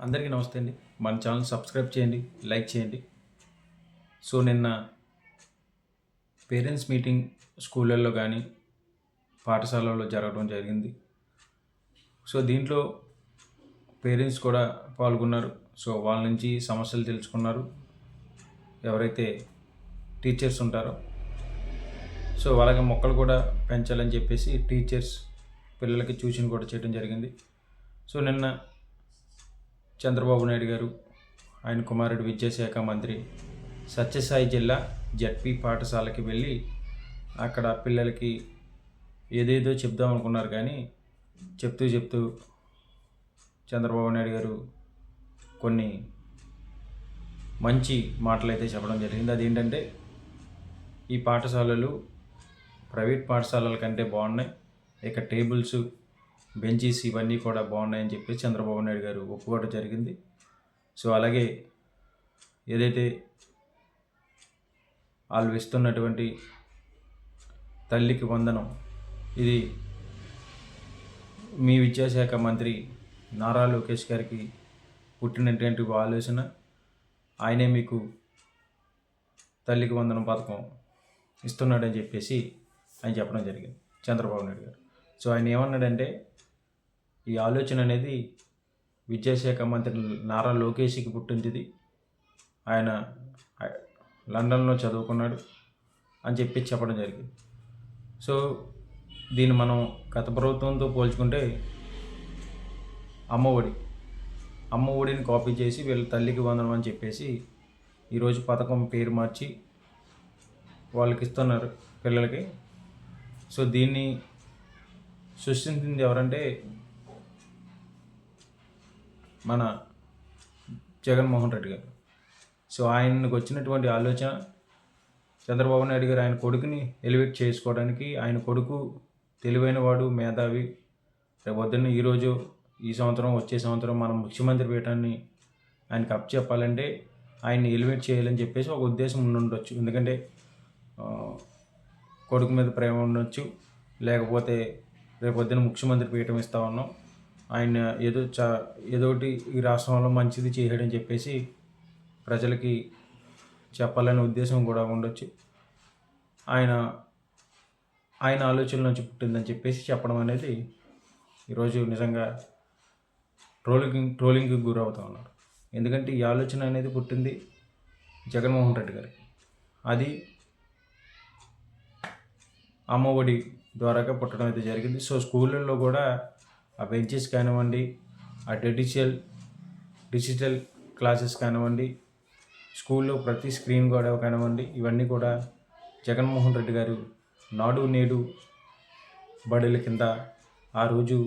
అందరికీ నమస్తే అండి. మన ఛానల్ సబ్స్క్రైబ్ చేయండి, లైక్ చేయండి. సో నిన్న పేరెంట్స్ మీటింగ్ స్కూళ్ళల్లో కానీ పాఠశాలలో జరగడం జరిగింది. సో దీంట్లో పేరెంట్స్ కూడా పాల్గొన్నారు. సో వాళ్ళ నుంచి సమస్యలు తెలుసుకున్నారు ఎవరైతే టీచర్స్ ఉంటారో. సో అలాగే మొక్కలు కూడా పెంచాలని చెప్పేసి టీచర్స్ పిల్లలకి ట్యూషన్ కూడా చేయడం జరిగింది. సో నిన్న చంద్రబాబు నాయుడు గారు ఆయన కుమారుడు విద్యాశాఖ మంత్రి సత్యసాయి జిల్లా జడ్పీ పాఠశాలకి వెళ్ళి అక్కడ పిల్లలకి ఏదేదో చెప్దాం అనుకున్నారు, కానీ చెప్తూ చంద్రబాబు నాయుడు గారు కొన్ని మంచి మాటలు అయితే చెప్పడం జరిగింది. అదేంటంటే ఈ పాఠశాలలు ప్రైవేట్ పాఠశాలల కంటే బాగున్నాయి, ఇక టేబుల్స్ బెంచీస్ ఇవన్నీ కూడా బాగున్నాయని చెప్పి చంద్రబాబు నాయుడు గారు ఒప్పుకోవడం జరిగింది. సో అలాగే ఏదైతే వాళ్ళు ఇస్తున్నటువంటి తల్లికి వందనం, ఇది మీ విద్యాశాఖ మంత్రి నారా లోకేష్ గారికి పుట్టినటువంటి ఆలోచన. ఆయనే మీకు తల్లికి వందనం పథకం ఇస్తున్నాడని చెప్పేసి ఆయన చెప్పడం జరిగింది చంద్రబాబు నాయుడు గారు. సో ఆయన ఏమన్నాడంటే, ఈ ఆలోచన అనేది విద్యాశాఖ మంత్రి నారా లోకేష్కి పుట్టింది, ఆయన లండన్లో చదువుకున్నాడు అని చెప్పి చెప్పడం జరిగింది. సో దీన్ని మనం గత ప్రభుత్వంతో పోల్చుకుంటే అమ్మ ఒడిని కాపీ చేసి వీళ్ళ తల్లికి వందనం అని చెప్పేసి ఈరోజు పథకం పేరు మార్చి వాళ్ళకి ఇస్తున్నారు పిల్లలకి. సో దీన్ని సృష్టించింది ఎవరంటే మన జగన్మోహన్ రెడ్డి గారు. సో ఆయనకు వచ్చినటువంటి ఆలోచన, చంద్రబాబు నాయుడు గారు ఆయన కొడుకుని ఎలివేట్ చేసుకోవడానికి, ఆయన కొడుకు తెలివైన వాడు, మేధావి, రేపొద్దున్న ఈరోజు ఈ సంవత్సరం వచ్చే సంవత్సరం మనం ముఖ్యమంత్రి పీఠాన్ని ఆయనకు అప్పచెప్పాలంటే ఆయన్ని ఎలివేట్ చేయాలని చెప్పేసి ఒక ఉద్దేశం ఉండొచ్చు. ఎందుకంటే కొడుకు మీద ప్రేమ ఉండొచ్చు, లేకపోతే రేపొద్దున ముఖ్యమంత్రి పీఠం ఇస్తా ఉన్నాం, ఆయన ఏదోటి ఈ రాష్ట్రంలో మంచిది చేయడని చెప్పేసి ప్రజలకి చెప్పాలనే ఉద్దేశం కూడా ఉండొచ్చు. ఆయన ఆలోచనల నుంచి పుట్టిందని చెప్పేసి చెప్పడం అనేది ఈరోజు నిజంగా ట్రోలింగ్కి గురవుతూ ఉన్నారు. ఎందుకంటే ఈ ఆలోచన అనేది పుట్టింది జగన్మోహన్ రెడ్డి గారికి. అది అమ్మఒడి ద్వారాగా పుట్టడం అయితే జరిగింది. సో స్కూళ్ళల్లో కూడా ఆ బెంచెస్ కానివ్వండి, ఆ డిజిటల్ క్లాసెస్ కానివ్వండి, స్కూల్లో ప్రతి స్క్రీన్ కూడా కానివ్వండి, ఇవన్నీ కూడా జగన్మోహన్ రెడ్డి గారు నాడు నేడు బడుల కింద ఆ రోజు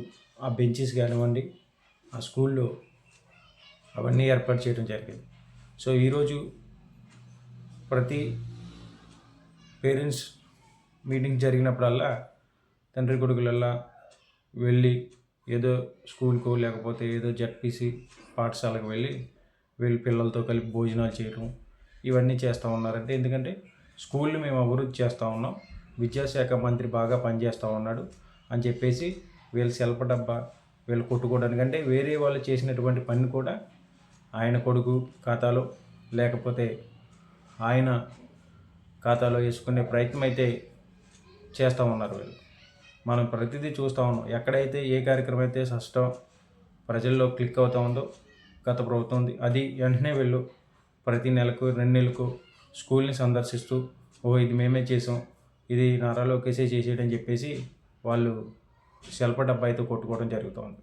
ఆ బెంచెస్ కానివ్వండి, ఆ స్కూల్లో అవన్నీ ఏర్పాటు చేయడం జరిగింది. సో ఈరోజు ప్రతి పేరెంట్స్ మీటింగ్ జరిగినప్పుడల్లా తండ్రి కొడుకులల్లా వెళ్ళి ఏదో స్కూల్కో లేకపోతే ఏదో జడ్పీసీ పాఠశాలకు వెళ్ళి వీళ్ళ పిల్లలతో కలిపి భోజనాలు చేయడం ఇవన్నీ చేస్తూ ఉన్నారంటే, ఎందుకంటే స్కూల్ని మేము అభివృద్ధి చేస్తూ ఉన్నాం, విద్యాశాఖ మంత్రి బాగా పనిచేస్తూ ఉన్నాడు అని చెప్పేసి వీళ్ళు సెల్ఫ్ డబ్బా వీళ్ళు కొట్టుకోవడానికంటే వేరే వాళ్ళు చేసినటువంటి పని కూడా ఆయన కొడుకు ఖాతాలో లేకపోతే ఆయన ఖాతాలో వేసుకునే ప్రయత్నం అయితే చేస్తూ ఉన్నారు వీళ్ళు. మనం ప్రతిదీ చూస్తూ ఉన్నాం. ఎక్కడైతే ఏ కార్యక్రమం అయితే సష్టం ప్రజల్లో క్లిక్ అవుతూ ఉందో గత ప్రభుత్వం, అది వెంటనే వీళ్ళు ప్రతి నెలకు 2 నెలలకు స్కూల్ని సందర్శిస్తూ ఇది మేమే చేసాం, ఇది నారా లోకేషే చేసేయడని చెప్పేసి వాళ్ళు సెల్ఫ్ డబ్బా అయితే కొట్టుకోవడం జరుగుతూ ఉంది.